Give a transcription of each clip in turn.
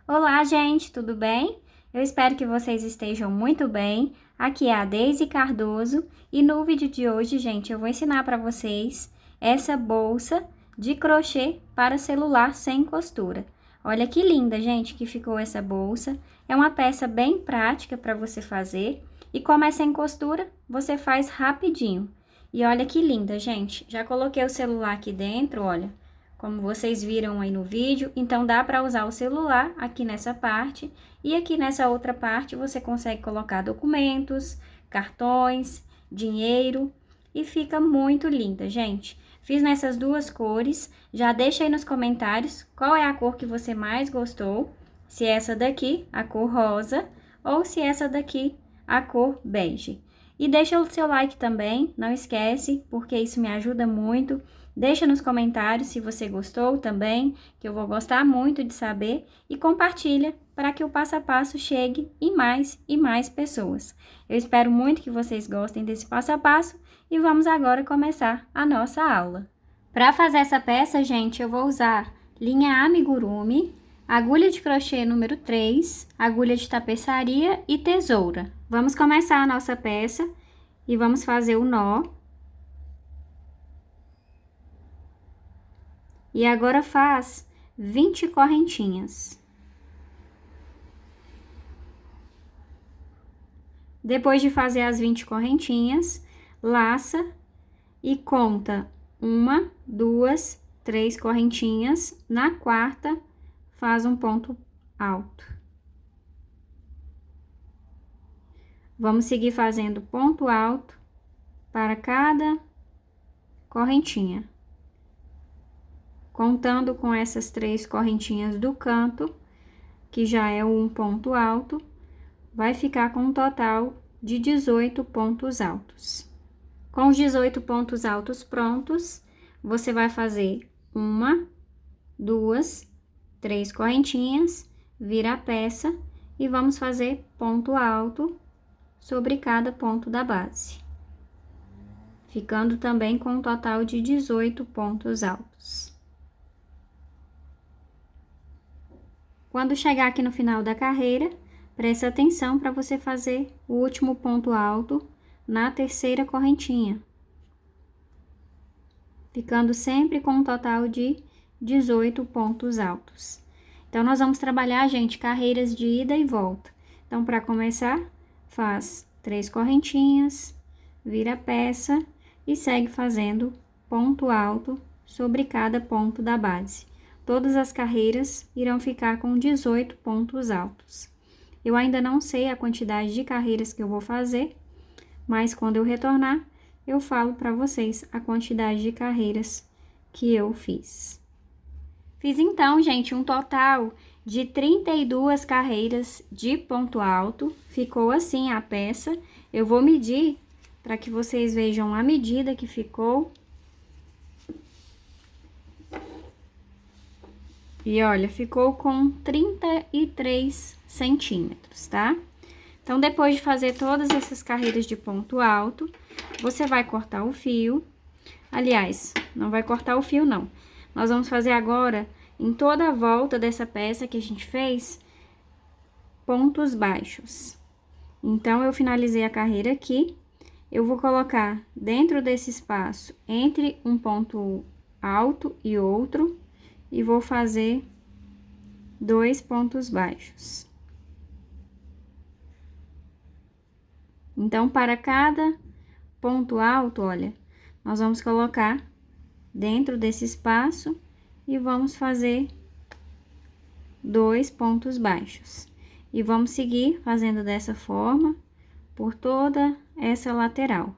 Olá, gente, tudo bem? Eu espero que vocês estejam muito bem. Aqui é a Deise Cardoso e no vídeo de hoje, gente, eu vou ensinar para vocês essa bolsa de crochê para celular sem costura. Olha que linda, gente, que ficou essa bolsa. É uma peça bem prática para você fazer e como é sem costura, você faz rapidinho. E olha que linda, gente. Já coloquei o celular aqui dentro, olha. Como vocês viram aí no vídeo, então dá para usar o celular aqui nessa parte e aqui nessa outra parte você consegue colocar documentos, cartões, dinheiro e fica muito linda, gente. Fiz nessas duas cores, já deixa aí nos comentários qual é a cor que você mais gostou, se é essa daqui, a cor rosa, ou se é essa daqui, a cor bege. E deixa o seu like também, não esquece, porque isso me ajuda muito. Deixa nos comentários se você gostou também, que eu vou gostar muito de saber, e compartilha para que o passo a passo chegue em mais e mais pessoas. Eu espero muito que vocês gostem desse passo a passo e vamos agora começar a nossa aula. Para fazer essa peça, gente, eu vou usar linha amigurumi, agulha de crochê número 3, agulha de tapeçaria e tesoura. Vamos começar a nossa peça e vamos fazer o nó. E agora faz 20 correntinhas. Depois de fazer as 20 correntinhas, laça e conta 1, 2, 3 correntinhas. Na quarta, faz um ponto alto. Vamos seguir fazendo ponto alto para cada correntinha. Contando com essas 3 correntinhas do canto, que já é um ponto alto, vai ficar com um total de 18 pontos altos. Com os 18 pontos altos prontos, você vai fazer 1, 2, 3 correntinhas, vira a peça e vamos fazer ponto alto sobre cada ponto da base. Ficando também com um total de 18 pontos altos. Quando chegar aqui no final da carreira, preste atenção para você fazer o último ponto alto na terceira correntinha. Ficando sempre com um total de 18 pontos altos. Então, nós vamos trabalhar, gente, carreiras de ida e volta. Então, para começar, faz 3 correntinhas, vira a peça e segue fazendo ponto alto sobre cada ponto da base. Todas as carreiras irão ficar com 18 pontos altos. Eu ainda não sei a quantidade de carreiras que eu vou fazer, mas quando eu retornar, eu falo para vocês a quantidade de carreiras que eu fiz. Fiz então, gente, um total de 32 carreiras de ponto alto. Ficou assim a peça. Eu vou medir para que vocês vejam a medida que ficou. E olha, ficou com 33 centímetros, tá? Então, depois de fazer todas essas carreiras de ponto alto, você vai cortar o fio. Aliás, não vai cortar o fio, não. Nós vamos fazer agora, em toda a volta dessa peça que a gente fez, pontos baixos. Então, eu finalizei a carreira aqui. Eu vou colocar dentro desse espaço, entre um ponto alto e outro, e vou fazer 2 pontos baixos. Então, para cada ponto alto, olha, nós vamos colocar dentro desse espaço e vamos fazer 2 pontos baixos. E vamos seguir fazendo dessa forma por toda essa lateral.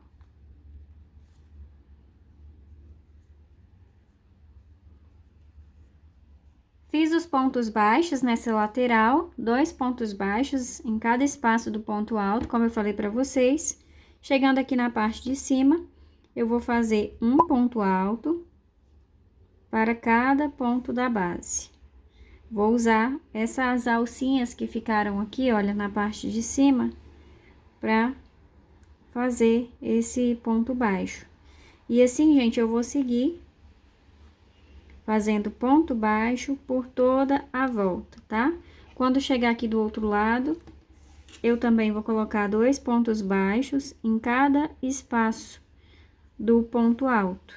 Fiz os pontos baixos nessa lateral, 2 pontos baixos em cada espaço do ponto alto, como eu falei para vocês. Chegando aqui na parte de cima, eu vou fazer um ponto alto para cada ponto da base. Vou usar essas alcinhas que ficaram aqui, olha, na parte de cima, para fazer esse ponto baixo. E assim, gente, eu vou seguir fazendo ponto baixo por toda a volta, tá? Quando chegar aqui do outro lado, eu também vou colocar 2 pontos baixos em cada espaço do ponto alto.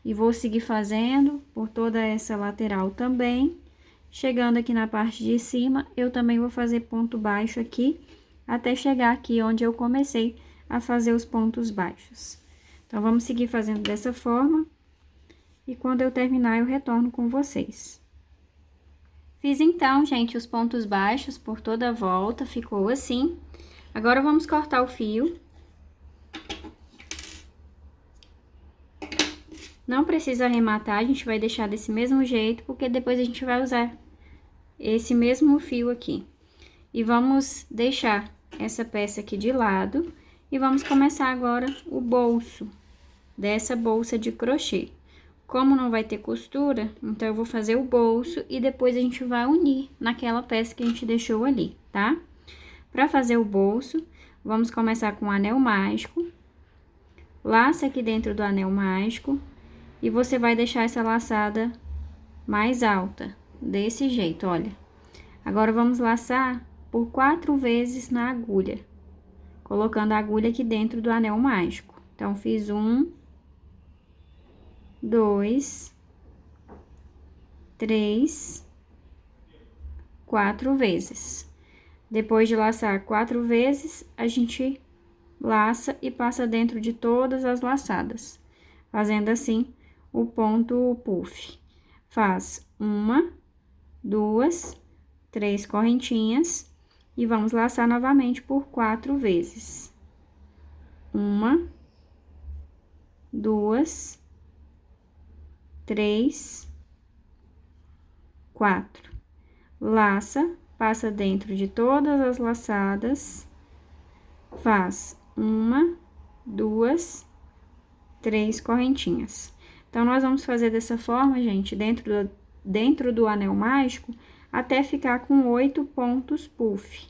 E vou seguir fazendo por toda essa lateral também. Chegando aqui na parte de cima, eu também vou fazer ponto baixo aqui, até chegar aqui onde eu comecei a fazer os pontos baixos. Então, vamos seguir fazendo dessa forma. E quando eu terminar, eu retorno com vocês. Fiz então, gente, os pontos baixos por toda a volta, ficou assim. Agora, vamos cortar o fio. Não precisa arrematar, a gente vai deixar desse mesmo jeito, porque depois a gente vai usar esse mesmo fio aqui. E vamos deixar essa peça aqui de lado e vamos começar agora o bolso dessa bolsa de crochê. Como não vai ter costura, então eu vou fazer o bolso e depois a gente vai unir naquela peça que a gente deixou ali, tá? Para fazer o bolso, vamos começar com o anel mágico. Laça aqui dentro do anel mágico e você vai deixar essa laçada mais alta, desse jeito, olha. Agora, vamos laçar por 4 vezes na agulha, colocando a agulha aqui dentro do anel mágico. Então, fiz 1, 2, 3, 4 vezes. Depois de laçar 4 vezes, a gente laça e passa dentro de todas as laçadas, fazendo assim o ponto puff. Faz 1, 2, 3 correntinhas e vamos laçar novamente por 4 vezes. 1, 2, 3, 4. Laça, passa dentro de todas as laçadas, faz 1, 2, 3 correntinhas. Então, nós vamos fazer dessa forma, gente, dentro do anel mágico, até ficar com 8 pontos puff.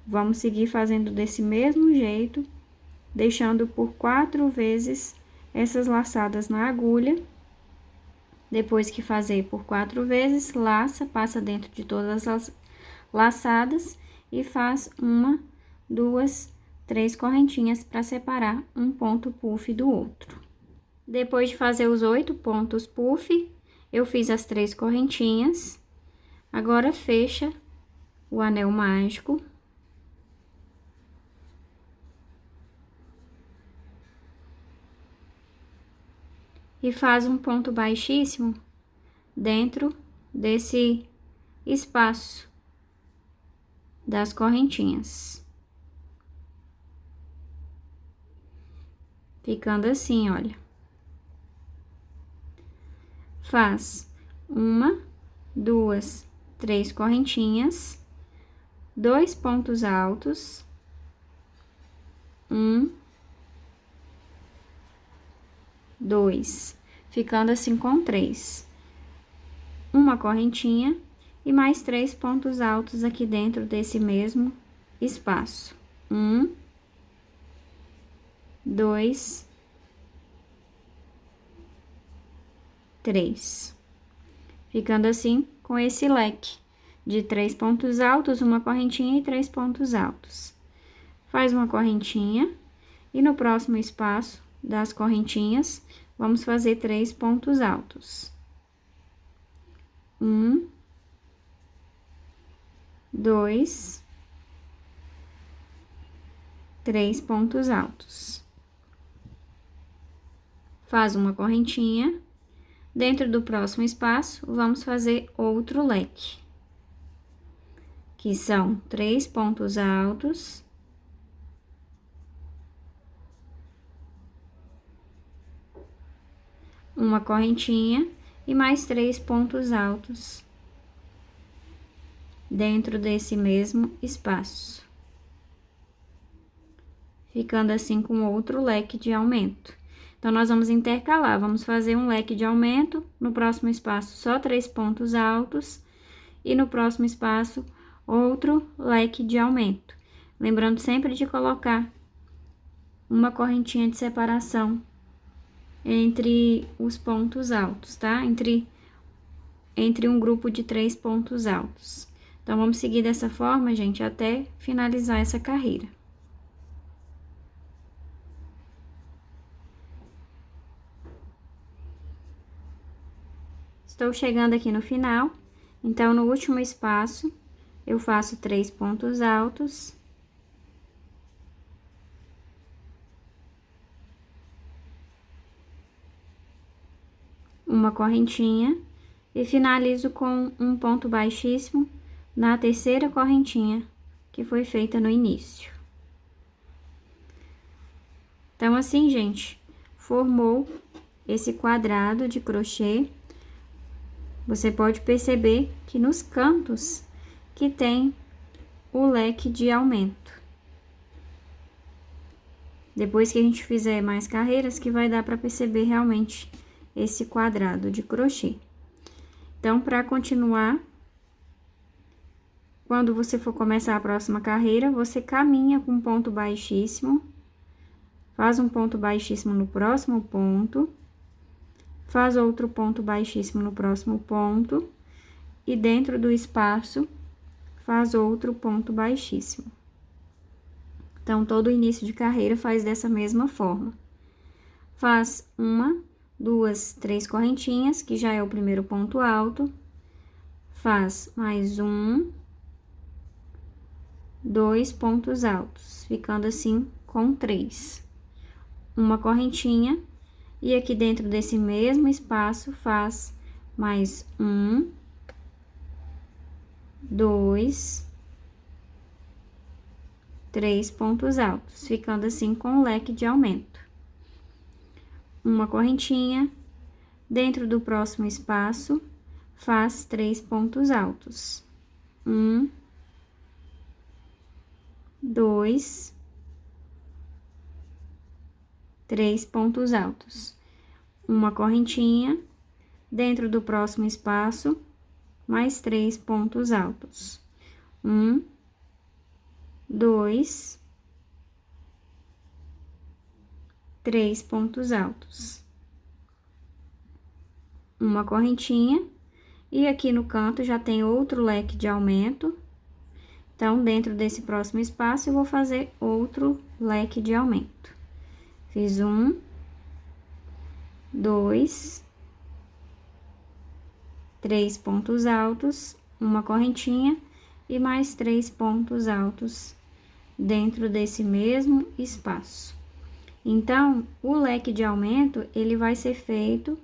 Vamos seguir fazendo desse mesmo jeito, deixando por 4 vezes essas laçadas na agulha. Depois que fazer por 4 vezes, laça, passa dentro de todas as laçadas e faz 1, 2, 3 correntinhas para separar um ponto puff do outro. Depois de fazer os 8 pontos puff, eu fiz as 3 correntinhas. Agora, fecha o anel mágico. E faz um ponto baixíssimo dentro desse espaço das correntinhas. Ficando assim, olha. Faz 1, 2, 3 correntinhas, 2 pontos altos, 1, 2, ficando assim com 3. Uma correntinha e mais 3 pontos altos aqui dentro desse mesmo espaço. 1, 2, 3. Ficando assim com esse leque de 3 pontos altos, uma correntinha e 3 pontos altos. Faz uma correntinha e no próximo espaço das correntinhas, vamos fazer 3 pontos altos. 1, 2, 3 pontos altos. Faz uma correntinha. Dentro do próximo espaço, vamos fazer outro leque, que são 3 pontos altos, uma correntinha e mais 3 pontos altos dentro desse mesmo espaço, ficando assim com outro leque de aumento. Então, nós vamos intercalar, vamos fazer um leque de aumento, no próximo espaço só 3 pontos altos, e no próximo espaço outro leque de aumento. Lembrando sempre de colocar uma correntinha de separação entre os pontos altos, tá? Entre um grupo de 3 pontos altos. Então, vamos seguir dessa forma, gente, até finalizar essa carreira. Estou chegando aqui no final, então, no último espaço, eu faço 3 pontos altos. Uma correntinha e finalizo com um ponto baixíssimo na terceira correntinha que foi feita no início. Então, assim, gente, formou esse quadrado de crochê. Você pode perceber que nos cantos que tem o leque de aumento. Depois que a gente fizer mais carreiras, que vai dar para perceber realmente esse quadrado de crochê. Então, para continuar, quando você for começar a próxima carreira, você caminha com um ponto baixíssimo, faz um ponto baixíssimo no próximo ponto, faz outro ponto baixíssimo no próximo ponto, e dentro do espaço, faz outro ponto baixíssimo. Então, todo início de carreira faz dessa mesma forma. Faz uma, duas, três correntinhas, que já é o primeiro ponto alto. Faz mais um, dois pontos altos, ficando assim com 3. Uma correntinha, e aqui dentro desse mesmo espaço, faz mais um, 2, 3 pontos altos, ficando assim com o leque de aumento. Uma correntinha, dentro do próximo espaço, faz 3 pontos altos. 1, 2, 3 pontos altos. Uma correntinha, dentro do próximo espaço, mais 3 pontos altos. 1, 2, 3 pontos altos. Uma correntinha, e aqui no canto já tem outro leque de aumento. Então, dentro desse próximo espaço, eu vou fazer outro leque de aumento. Fiz 1, 2, 3 pontos altos, uma correntinha e mais 3 pontos altos dentro desse mesmo espaço. Então, o leque de aumento, ele vai ser feito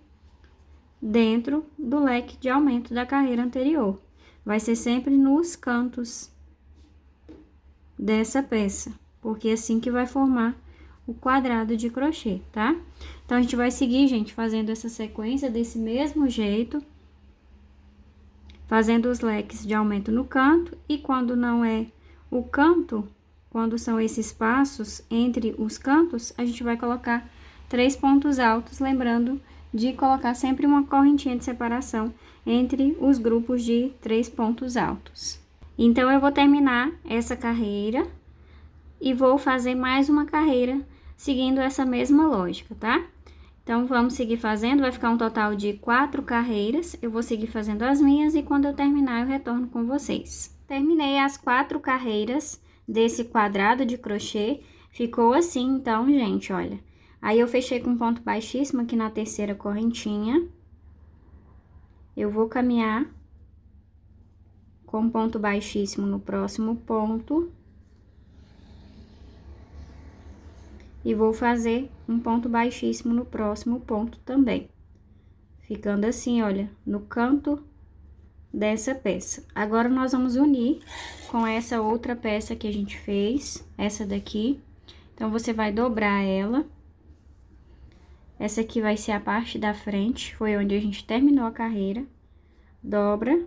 dentro do leque de aumento da carreira anterior. Vai ser sempre nos cantos dessa peça, porque é assim que vai formar o quadrado de crochê, tá? Então, a gente vai seguir, gente, fazendo essa sequência desse mesmo jeito, fazendo os leques de aumento no canto, e quando não é o canto, quando são esses espaços entre os cantos, a gente vai colocar 3 pontos altos, lembrando de colocar sempre uma correntinha de separação entre os grupos de 3 pontos altos. Então, eu vou terminar essa carreira e vou fazer mais uma carreira seguindo essa mesma lógica, tá? Então, vamos seguir fazendo, vai ficar um total de 4 carreiras, eu vou seguir fazendo as minhas e quando eu terminar eu retorno com vocês. Terminei as 4 carreiras desse quadrado de crochê, ficou assim, então, gente, olha. Aí, eu fechei com ponto baixíssimo aqui na terceira correntinha. Eu vou caminhar com ponto baixíssimo no próximo ponto. E vou fazer um ponto baixíssimo no próximo ponto também. Ficando assim, olha, no canto dessa peça. Agora, nós vamos unir com essa outra peça que a gente fez, essa daqui. Então, você vai dobrar ela. Essa aqui vai ser a parte da frente, foi onde a gente terminou a carreira. Dobra.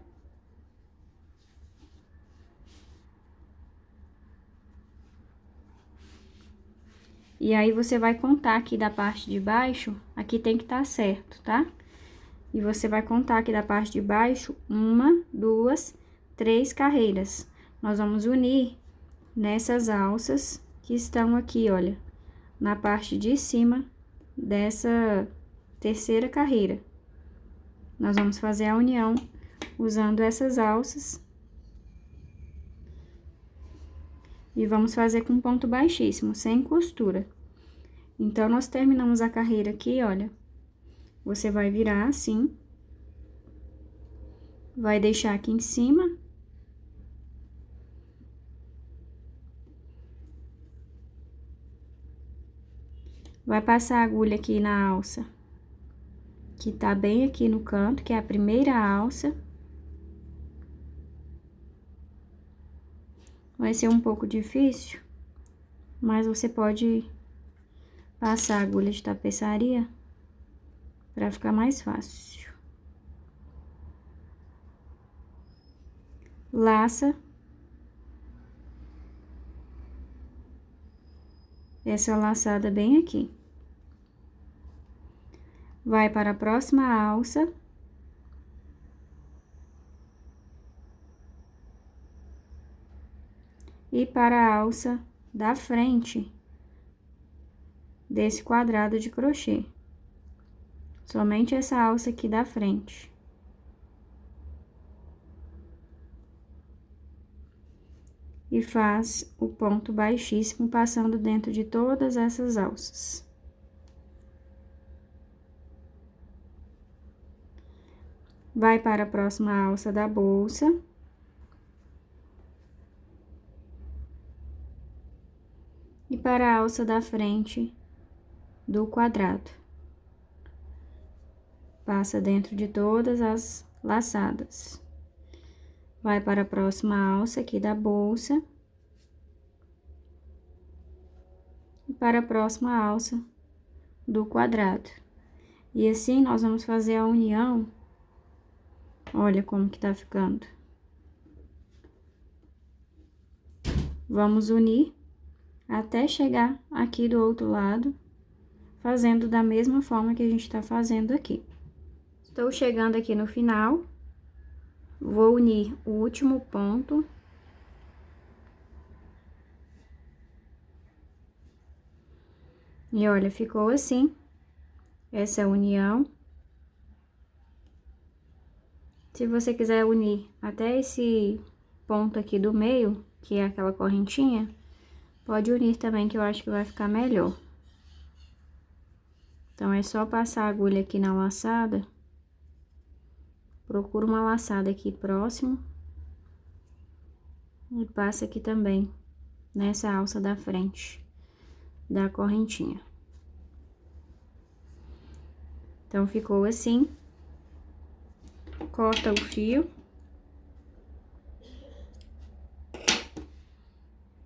E aí, você vai contar aqui da parte de baixo, aqui tem que estar certo, tá? E você vai contar aqui da parte de baixo, 1, 2, 3 carreiras. Nós vamos unir nessas alças que estão aqui, olha, na parte de cima dessa terceira carreira. Nós vamos fazer a união usando essas alças E vamos fazer com ponto baixíssimo, sem costura. Então, nós terminamos a carreira aqui, olha. Você vai virar assim. Vai deixar aqui em cima. Vai passar a agulha aqui na alça, que tá bem aqui no canto, que é a primeira alça. Vai ser um pouco difícil, mas você pode passar a agulha de tapeçaria para ficar mais fácil. Laça essa laçada bem aqui. Vai para a próxima alça. E para a alça da frente desse quadrado de crochê. Somente essa alça aqui da frente. E faz o ponto baixíssimo passando dentro de todas essas alças. Vai para a próxima alça da bolsa. E para a alça da frente do quadrado. Passa dentro de todas as laçadas. Vai para a próxima alça aqui da bolsa. E para a próxima alça do quadrado. E assim, nós vamos fazer a união. Olha como que tá ficando. Vamos unir até chegar aqui do outro lado, fazendo da mesma forma que a gente tá fazendo aqui. Estou chegando aqui no final. Vou unir o último ponto. E olha, ficou assim, essa união. Se você quiser unir até esse ponto aqui do meio, que é aquela correntinha, pode unir também, que eu acho que vai ficar melhor. Então, é só passar a agulha aqui na laçada. Procura uma laçada aqui próximo. E passa aqui também, nessa alça da frente da correntinha. Então, ficou assim. Corta o fio.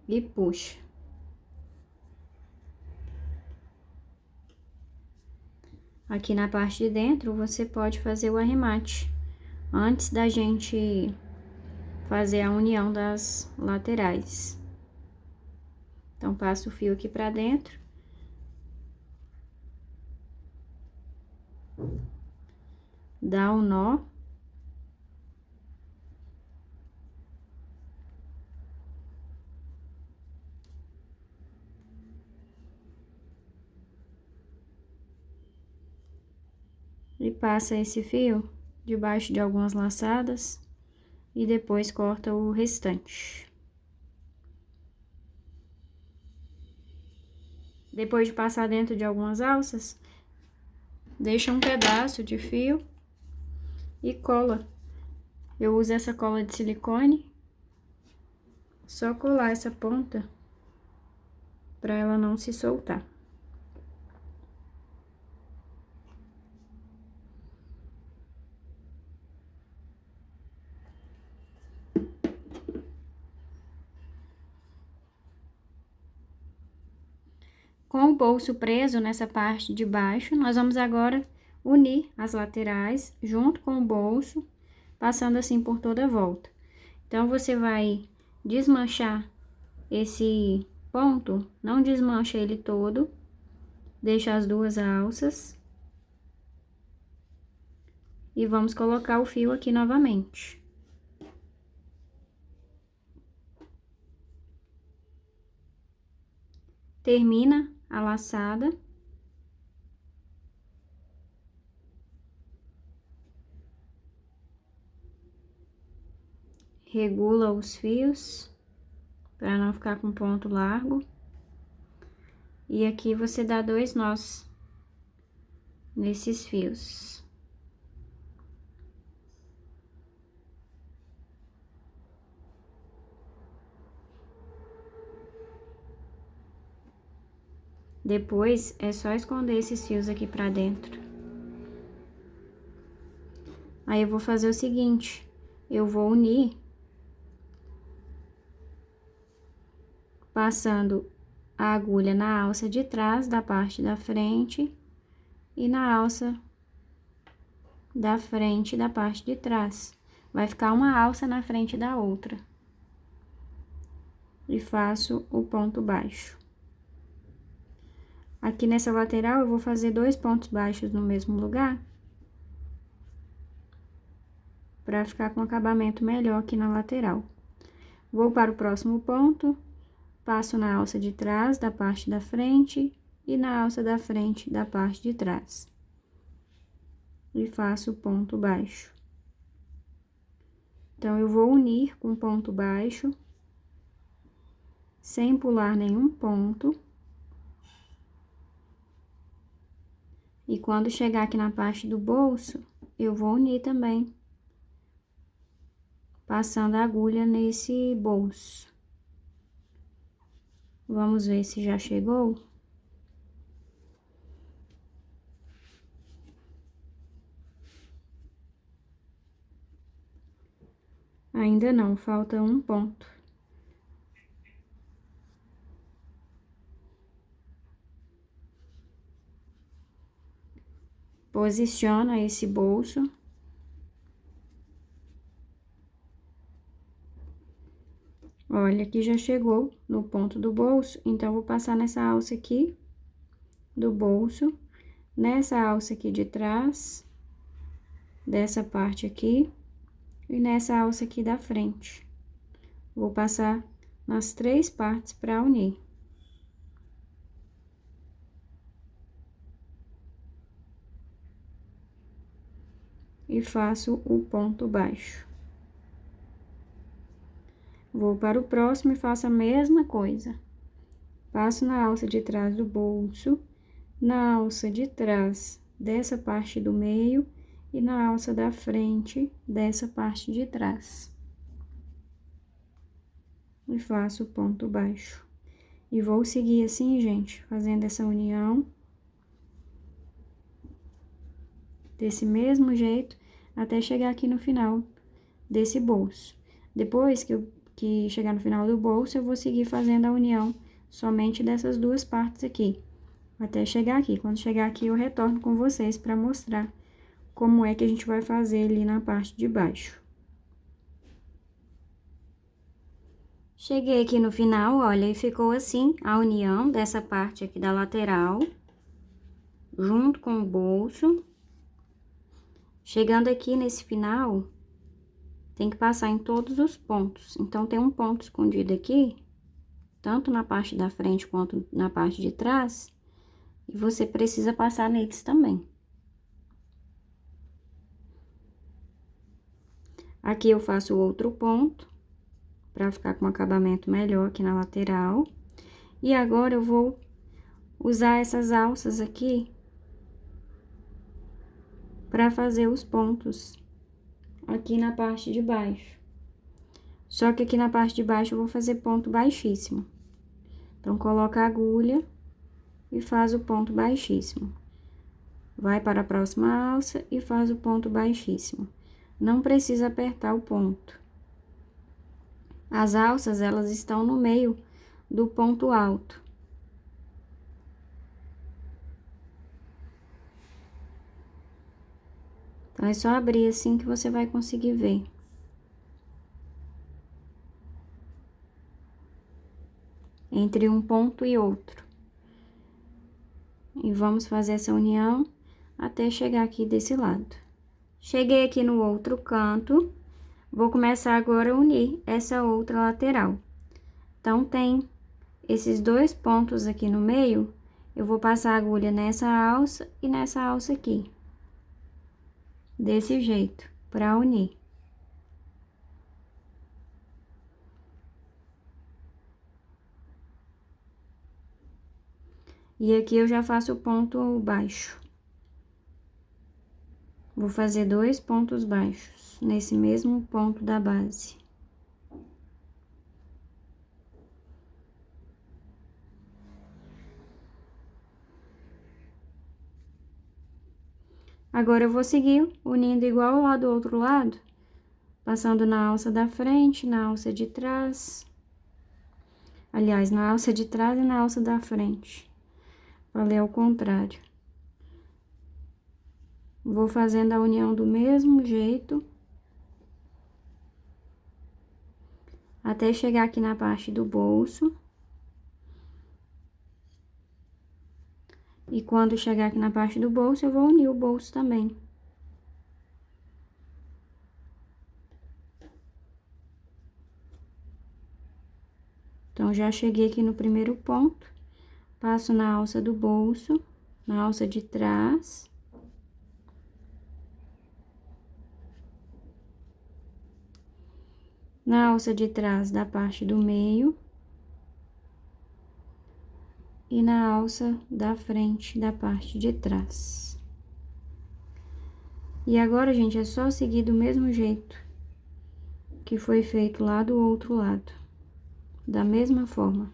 E puxa. Aqui na parte de dentro, você pode fazer o arremate, antes da gente fazer a união das laterais. Então, passa o fio aqui pra dentro. Dá um nó. E passa esse fio debaixo de algumas laçadas e depois corta o restante. Depois de passar dentro de algumas alças, deixa um pedaço de fio e cola. Eu uso essa cola de silicone, só colar essa ponta para ela não se soltar. Com o bolso preso nessa parte de baixo, nós vamos agora unir as laterais junto com o bolso, passando assim por toda a volta. Então, você vai desmanchar esse ponto, não desmancha ele todo, deixa as duas alças. E vamos colocar o fio aqui novamente. Termina a laçada. Regula os fios. para não ficar com ponto largo. E aqui você dá 2 nós nesses fios. Depois, é só esconder esses fios aqui pra dentro. Aí, eu vou fazer o seguinte, eu vou unir, passando a agulha na alça de trás da parte da frente e na alça da frente da parte de trás. Vai ficar uma alça na frente da outra. E faço o ponto baixo. Aqui nessa lateral, eu vou fazer 2 pontos baixos no mesmo lugar, para ficar com acabamento melhor aqui na lateral. Vou para o próximo ponto, passo na alça de trás da parte da frente e na alça da frente da parte de trás. E faço o ponto baixo. Então, eu vou unir com ponto baixo, sem pular nenhum ponto. E quando chegar aqui na parte do bolso, eu vou unir também, passando a agulha nesse bolso. Vamos ver se já chegou. Ainda não, falta um ponto. Posiciona esse bolso. Olha, aqui já chegou no ponto do bolso, então, vou passar nessa alça aqui do bolso, nessa alça aqui de trás, dessa parte aqui, e nessa alça aqui da frente. Vou passar nas 3 partes para unir. E faço o ponto baixo. Vou para o próximo e faço a mesma coisa. Passo na alça de trás do bolso, na alça de trás dessa parte do meio e na alça da frente dessa parte de trás. E faço o ponto baixo. E vou seguir assim, gente, fazendo essa união. Desse mesmo jeito, até chegar aqui no final desse bolso. Depois que chegar no final do bolso, eu vou seguir fazendo a união somente dessas 2 partes aqui, até chegar aqui. Quando chegar aqui, eu retorno com vocês para mostrar como é que a gente vai fazer ali na parte de baixo. Cheguei aqui no final, olha, e ficou assim a união dessa parte aqui da lateral, junto com o bolso. Chegando aqui nesse final, tem que passar em todos os pontos. Então, tem um ponto escondido aqui, tanto na parte da frente quanto na parte de trás, e você precisa passar neles também. Aqui eu faço o outro ponto, para ficar com um acabamento melhor aqui na lateral. E agora, eu vou usar essas alças aqui para fazer os pontos aqui na parte de baixo. Só que aqui na parte de baixo eu vou fazer ponto baixíssimo. Então, coloca a agulha e faz o ponto baixíssimo. Vai para a próxima alça e faz o ponto baixíssimo. Não precisa apertar o ponto. As alças, elas estão no meio do ponto alto. Então, é só abrir assim que você vai conseguir ver. Entre um ponto e outro. E vamos fazer essa união até chegar aqui desse lado. Cheguei aqui no outro canto, vou começar agora a unir essa outra lateral. Então, tem esses 2 pontos aqui no meio, eu vou passar a agulha nessa alça e nessa alça aqui. Desse jeito, para unir. E aqui eu já faço o ponto baixo. Vou fazer 2 pontos baixos nesse mesmo ponto da base. Agora eu vou seguir unindo igual lá do outro lado, passando na alça da frente, na alça de trás. Aliás, na alça de trás e na alça da frente. Falei ao contrário. Vou fazendo a união do mesmo jeito, até chegar aqui na parte do bolso. E quando chegar aqui na parte do bolso, eu vou unir o bolso também. Então, já cheguei aqui no primeiro ponto, passo na alça do bolso, na alça de trás. Na alça de trás da parte do meio. E na alça da frente da parte de trás. E agora, gente, é só seguir do mesmo jeito que foi feito lá do outro lado, da mesma forma.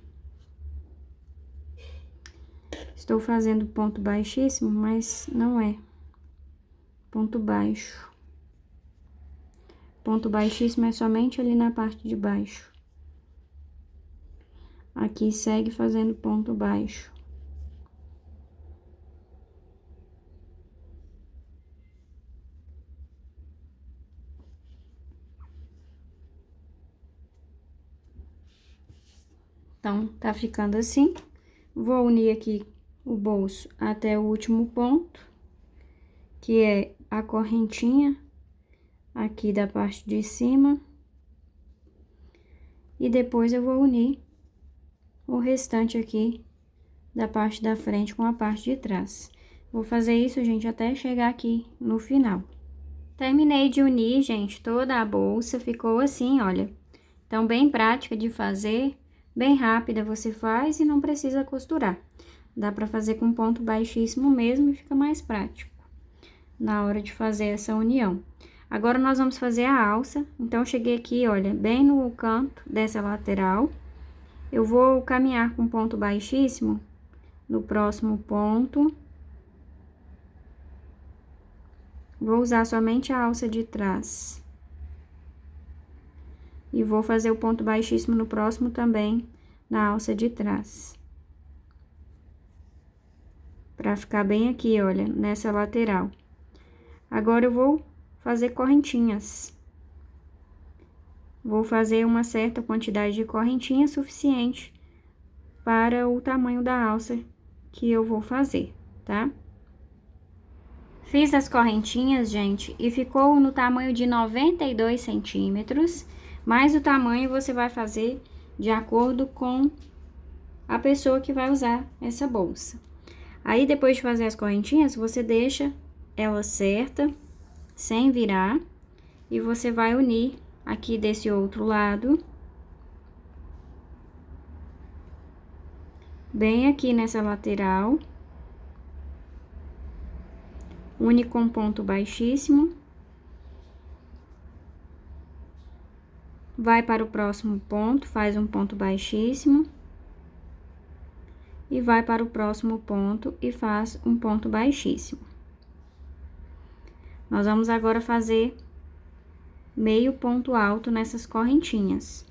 Estou fazendo ponto baixíssimo, mas não é ponto baixo. Ponto baixíssimo é somente ali na parte de baixo. Aqui segue fazendo ponto baixo. Então, tá ficando assim. Vou unir aqui o bolso até o último ponto, que é a correntinha aqui da parte de cima. E depois eu vou unir o restante aqui da parte da frente com a parte de trás. Vou fazer isso, gente, até chegar aqui no final. Terminei de unir, gente, toda a bolsa, ficou assim, olha. Então, bem prática de fazer, bem rápida você faz e não precisa costurar. Dá pra fazer com ponto baixíssimo mesmo e fica mais prático na hora de fazer essa união. Agora, nós vamos fazer a alça. Então, eu cheguei aqui, olha, bem no canto dessa lateral. Eu vou caminhar com ponto baixíssimo no próximo ponto. Vou usar somente a alça de trás. E vou fazer o ponto baixíssimo no próximo também, na alça de trás. Pra ficar bem aqui, olha, nessa lateral. Agora, eu vou fazer correntinhas. Vou fazer uma certa quantidade de correntinha suficiente para o tamanho da alça que eu vou fazer, tá? Fiz as correntinhas, gente, e ficou no tamanho de 92 centímetros, mas o tamanho você vai fazer de acordo com a pessoa que vai usar essa bolsa. Aí, depois de fazer as correntinhas, você deixa ela certa, sem virar, e você vai unir aqui desse outro lado, bem aqui nessa lateral. Une com ponto baixíssimo. Vai para o próximo ponto, faz um ponto baixíssimo. E vai para o próximo ponto e faz um ponto baixíssimo. Nós vamos agora fazer meio ponto alto nessas correntinhas.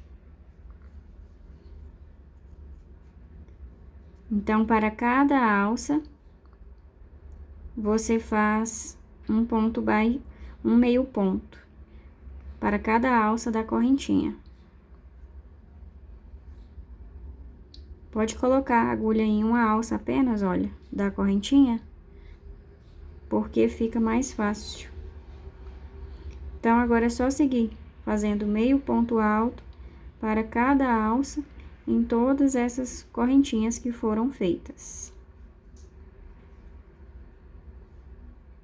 Então, para cada alça, você faz um meio ponto para cada alça da correntinha. Pode colocar a agulha em uma alça apenas, olha, da correntinha, porque fica mais fácil. Então, agora é só seguir fazendo meio ponto alto para cada alça em todas essas correntinhas que foram feitas.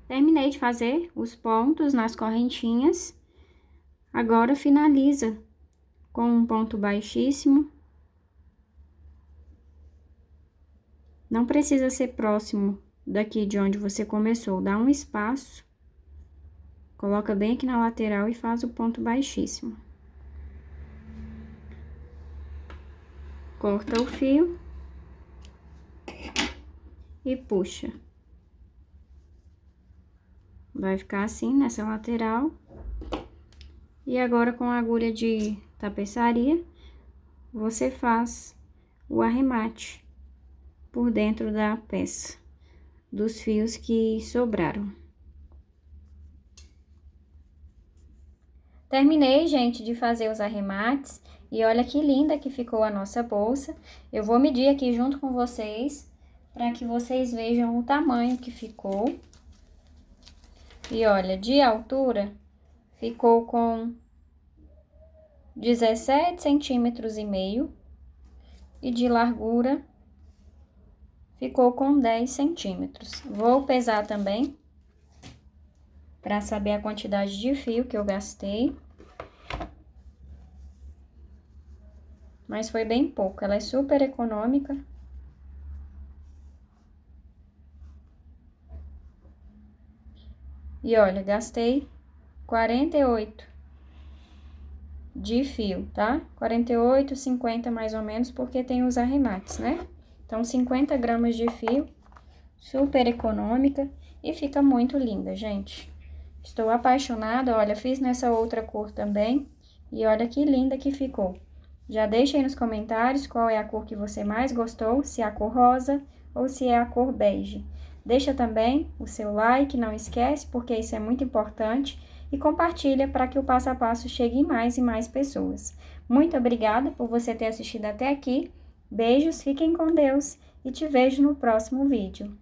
Terminei de fazer os pontos nas correntinhas. Agora, finaliza com um ponto baixíssimo. Não precisa ser próximo daqui de onde você começou, dá um espaço, coloca bem aqui na lateral e faz o ponto baixíssimo. Corta o fio e puxa. Vai ficar assim nessa lateral. E agora com a agulha de tapeçaria, você faz o arremate por dentro da peça, dos fios que sobraram. Terminei, gente, de fazer os arremates e olha que linda que ficou a nossa bolsa. Eu vou medir aqui junto com vocês para que vocês vejam o tamanho que ficou. E olha, de altura ficou com 17,5 centímetros e de largura ficou com 10 centímetros. Vou pesar também para saber a quantidade de fio que eu gastei. Mas foi bem pouco, ela é super econômica. E olha, gastei 48 de fio, tá? 48, 50 mais ou menos, porque tem os arremates, né? Então, 50 gramas de fio, super econômica e fica muito linda, gente. Estou apaixonada, olha, fiz nessa outra cor também e olha que linda que ficou. Já deixa aí nos comentários qual é a cor que você mais gostou, se é a cor rosa ou se é a cor bege. Deixa também o seu like, não esquece, porque isso é muito importante, e compartilha para que o passo a passo chegue em mais e mais pessoas. Muito obrigada por você ter assistido até aqui. Beijos, fiquem com Deus e te vejo no próximo vídeo.